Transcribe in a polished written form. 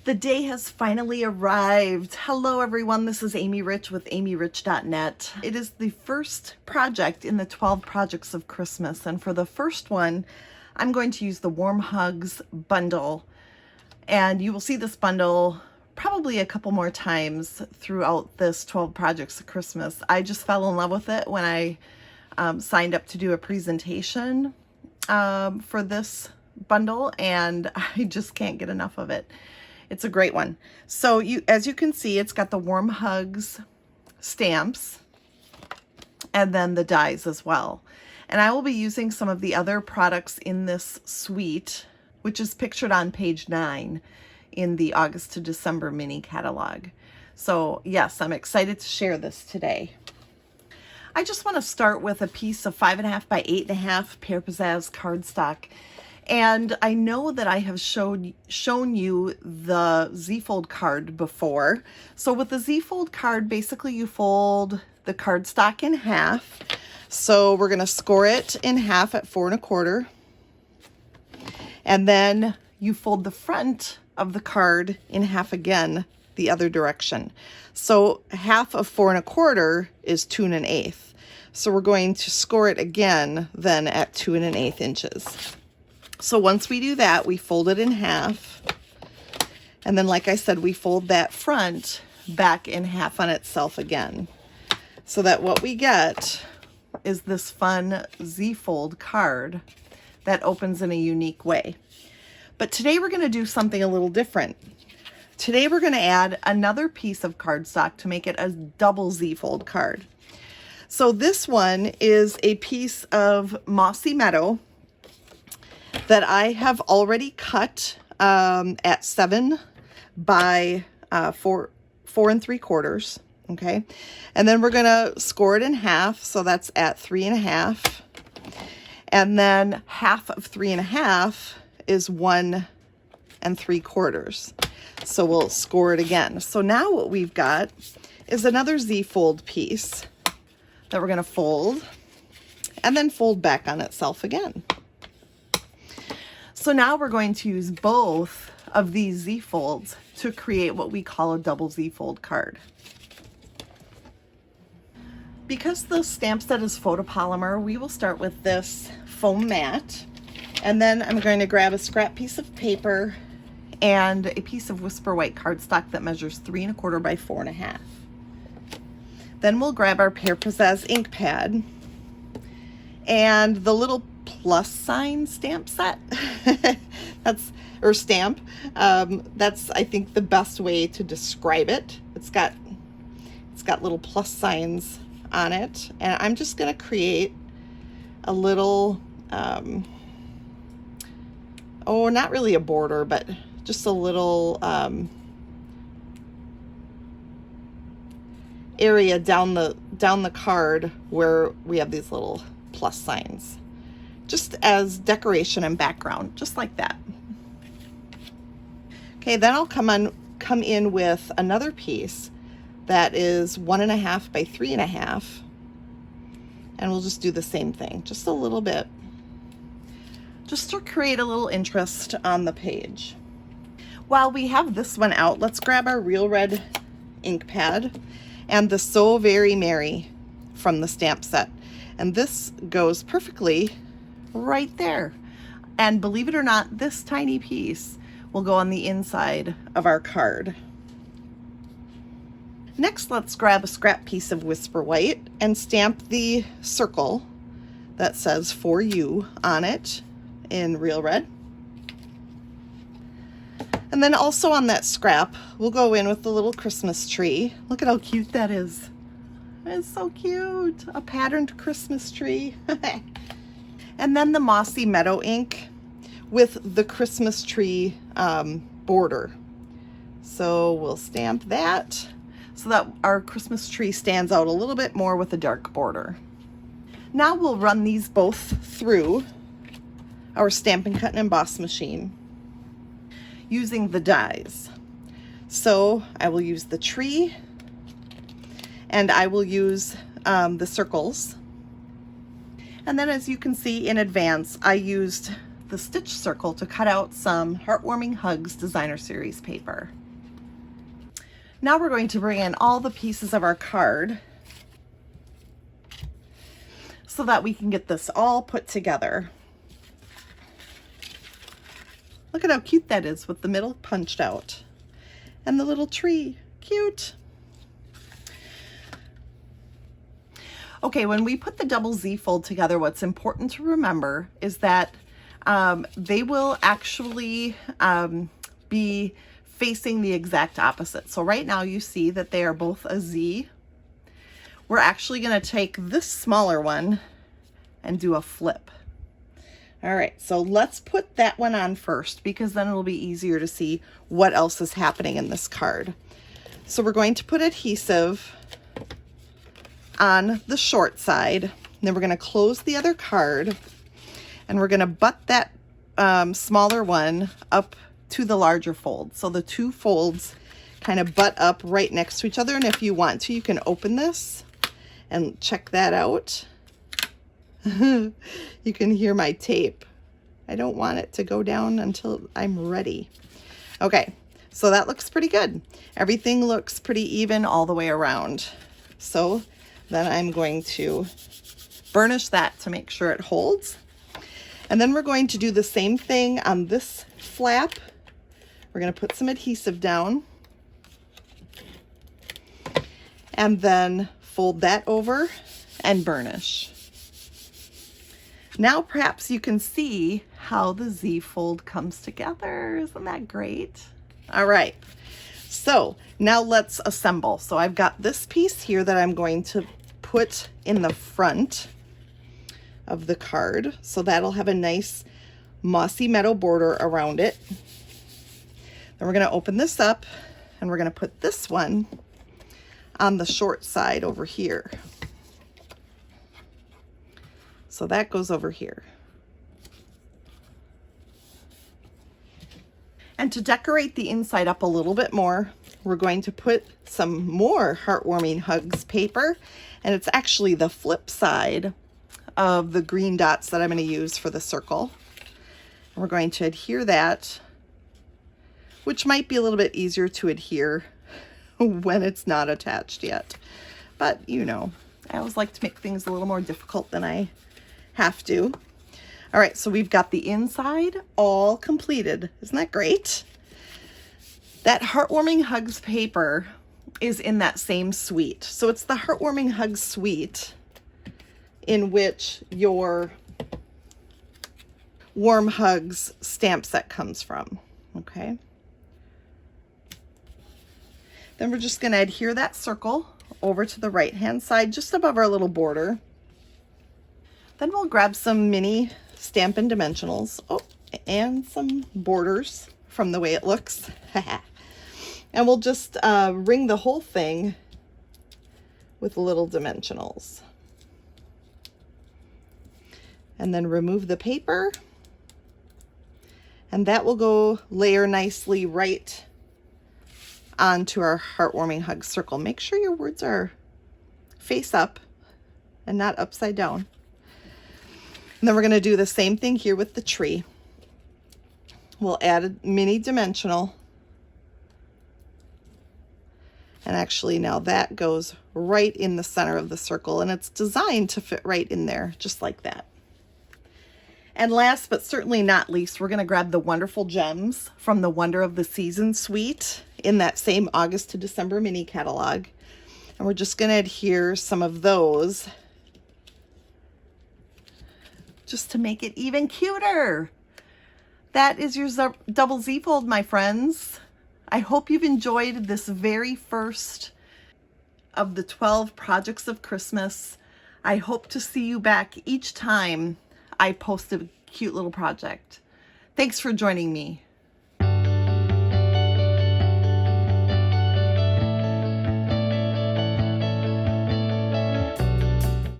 The day has finally arrived. Hello everyone, this is Amy Rich with amyrich.net. It is the first project in the 12 projects of Christmas, and for the first one I'm going to use the Warm Hugs bundle, and you will see this bundle probably a couple more times throughout this 12 projects of Christmas. I just fell in love with it when I signed up to do a presentation for this bundle, and I just can't get enough of it. It's a great one. So as you can see, it's got the Warm Hugs stamps and then the dies as well. And I will be using some of the other products in this suite, which is pictured on page 9 in the August to December mini catalog. So yes, I'm excited to share this today. I just want to start with a piece of 5.5 by 8.5 PEAR PIZZAZZ cardstock. And I know that I have shown you the Z-fold card before. So with the Z-fold card, basically you fold the cardstock in half. So we're going to score it in half at 4 1/4. And then you fold the front of the card in half again the other direction. So half of 4 1/4 is 2 1/8. So we're going to score it again then at 2 1/8 inches. So once we do that, we fold it in half. And then, like I said, we fold that front back in half on itself again. So that what we get is this fun Z-fold card that opens in a unique way. But today we're going to do something a little different. Today we're going to add another piece of cardstock to make it a double Z-fold card. So this one is a piece of Mossy Meadow that I have already cut at 7 by 4 3/4. Okay, and then we're gonna score it in half, so that's at 3 1/2, and then half of 3 1/2 is 1 3/4. So we'll score it again. So now what we've got is another Z-fold piece that we're gonna fold and then fold back on itself again. So now we're going to use both of these Z-folds to create what we call a double Z-fold card. Because the stamp set is photopolymer, we will start with this foam mat, and then I'm going to grab a scrap piece of paper and a piece of Whisper White cardstock that measures 3 1/4 by 4 1/2. Then we'll grab our PEAR PIZZAZZ ink pad and the little plus sign stamp set. Stamp. That's, I think, the best way to describe it. It's got little plus signs on it, and I'm just going to create a little not really a border, but just a little area down the card where we have these little plus signs, just as decoration and background, just like that. Okay, then I'll come in with another piece that is 1 1/2 by 3 1/2, and we'll just do the same thing, just a little bit, just to create a little interest on the page. While we have this one out, let's grab our Real Red ink pad and the So Very Merry from the stamp set, and this goes perfectly right there. And believe it or not, this tiny piece will go on the inside of our card. Next, let's grab a scrap piece of Whisper White and stamp the circle that says "For You" on it in Real Red. And then also on that scrap, we'll go in with the little Christmas tree. Look at how cute that is. It's so cute. A patterned Christmas tree. And then the Mossy Meadow ink with the Christmas tree border. So we'll stamp that so that our Christmas tree stands out a little bit more with a dark border. Now we'll run these both through our Stampin' Cut and Emboss machine using the dies. So I will use the tree, and I will use the circles. And then, as you can see in advance, I used the stitch circle to cut out some Heartwarming Hugs Designer Series paper. Now we're going to bring in all the pieces of our card so that we can get this all put together. Look at how cute that is with the middle punched out. And the little tree, cute. Okay, when we put the double Z fold together, what's important to remember is that they will actually be facing the exact opposite. So right now you see that they are both a Z. We're actually going to take this smaller one and do a flip. All right, so let's put that one on first because then it'll be easier to see what else is happening in this card. So we're going to put adhesive on the short side. Then we're going to close the other card and we're going to butt that smaller one up to the larger fold. So the two folds kind of butt up right next to each other. And if you want to, you can open this and check that out. You can hear my tape. I don't want it to go down until I'm ready. Okay, so that looks pretty good. Everything looks pretty even all the way around. So then I'm going to burnish that to make sure it holds. And then we're going to do the same thing on this flap. We're going to put some adhesive down and then fold that over and burnish. Now perhaps you can see how the Z fold comes together. Isn't that great? All right, so now let's assemble. So I've got this piece here that I'm going to put in the front of the card. So that'll have a nice mossy meadow border around it. Then we're going to open this up and we're going to put this one on the short side over here. So that goes over here. And to decorate the inside up a little bit more, we're going to put some more Heartwarming Hugs paper. And it's actually the flip side of the green dots that I'm going to use for the circle. And we're going to adhere that, which might be a little bit easier to adhere when it's not attached yet. But you know, I always like to make things a little more difficult than I have to. All right, so we've got the inside all completed. Isn't that great? That Heartwarming Hugs paper is in that same suite. So it's the Heartwarming Hugs suite in which your Warm Hugs stamp set comes from, okay? Then we're just gonna adhere that circle over to the right-hand side, just above our little border. Then we'll grab some mini Stampin' dimensionals, and some borders from the way it looks. And we'll just ring the whole thing with little dimensionals. And then remove the paper. And that will go layer nicely right onto our Heartwarming Hug circle. Make sure your words are face up and not upside down. And then we're going to do the same thing here with the tree. We'll add a mini dimensional. And actually now that goes right in the center of the circle, and it's designed to fit right in there, just like that. And last but certainly not least, we're going to grab the wonderful gems from the Wonder of the Season suite in that same August to December mini catalog. And we're just going to adhere some of those just to make it even cuter. That is your double Z fold, my friends. I hope you've enjoyed this very first of the 12 projects of Christmas. I hope to see you back each time I post a cute little project. Thanks for joining me.